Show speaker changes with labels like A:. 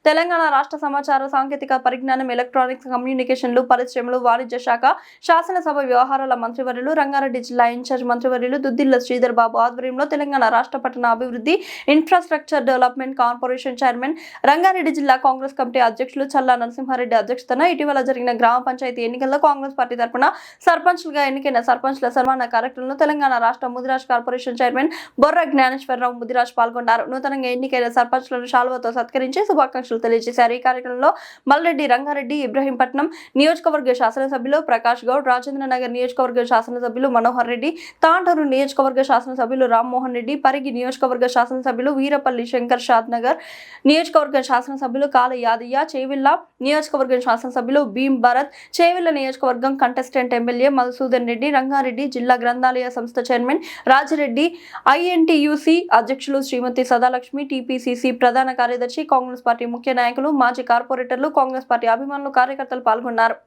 A: తెలంగాణ రాష్ట్ర సమాచార సాంకేతిక పరిజ్ఞానం, ఎలక్ట్రానిక్స్ కమ్యూనికేషన్లు, పరిశ్రమలు, వాణిజ్య శాఖ, శాసనసభ వ్యవహారాల మంత్రివర్యులు, రంగారెడ్డి జిల్లా ఇన్ఛార్జ్ మంత్రివర్యులు దుద్దిళ్ల శ్రీధర్ బాబు ఆధ్వర్యంలో తెలంగాణ రాష్ట్ర పట్టణ అభివృద్ధి infrastructure development corporation chairman, Rangareddy జిల్లా కాంగ్రెస్ కమిటీ అధ్యక్షులు చల్లా నరసింహారెడ్డి అధ్యక్షతన ఇటీవల జరిగిన గ్రామ పంచాయతీ ఎన్నికల్లో కాంగ్రెస్ పార్టీ తరఫున సర్పంచ్లుగా ఎన్నికైన సర్పంచ్ల సన్మాన కార్యక్రమంలో తెలంగాణ రాష్ట్ర ముదిరాజ్ కార్పొరేషన్ చైర్మన్ బొర్ర జ్ఞానేశ్వరరావు ముదిరాజ్ పాల్గొన్నారు. నూతనంగా ఎన్నికైన సర్పంచ్లను శాలువతో సత్కరించి శుభాకాంక్షలు తెలియజేశారు. ఈ కార్యక్రమంలో మల్రెడ్డి రంగారెడ్డి, ఇబ్రహీంపట్నం నియోజకవర్గ శాసనసభ్యులు ప్రకాష్ గౌడ్, రాజేంద్రనగర్ నియోజకవర్గ శాసనసభ్యులు మనోహర్ రెడ్డి, తాండూరు నియోజకవర్గ శాసనసభ్యులు రామ్మోహన్ రెడ్డి, పరిగి నియోజకవర్గ శాసనసభ్యులు వీరపల్లి శంకర్, షాద్నగర్ నియోజకవర్గ శాసనసభ్యులు కాల యాదయ్య, చేవిల్ల నియోజకవర్గం శాసనసభ్యులు భీం భరత్, చేవిల్ల నియోజకవర్గం కంటెస్టెంట్ ఎమ్మెల్యే మధుసూదన్ రెడ్డి, రంగారెడ్డి జిల్లా గ్రంథాలయ సంస్థ చైర్మన్ రాజిరెడ్డి, ఐఎన్టీయూసీ అధ్యక్షులు శ్రీమతి సదాలక్ష్మి, టీపీసీసీ ప్రధాన కార్యదర్శి, కాంగ్రెస్ పార్టీ ముఖ్య నాయకులు, మాజీ కార్పొరేటర్లు, కాంగ్రెస్ పార్టీ అభిమానులు, కార్యకర్తలు పాల్గొన్నారు.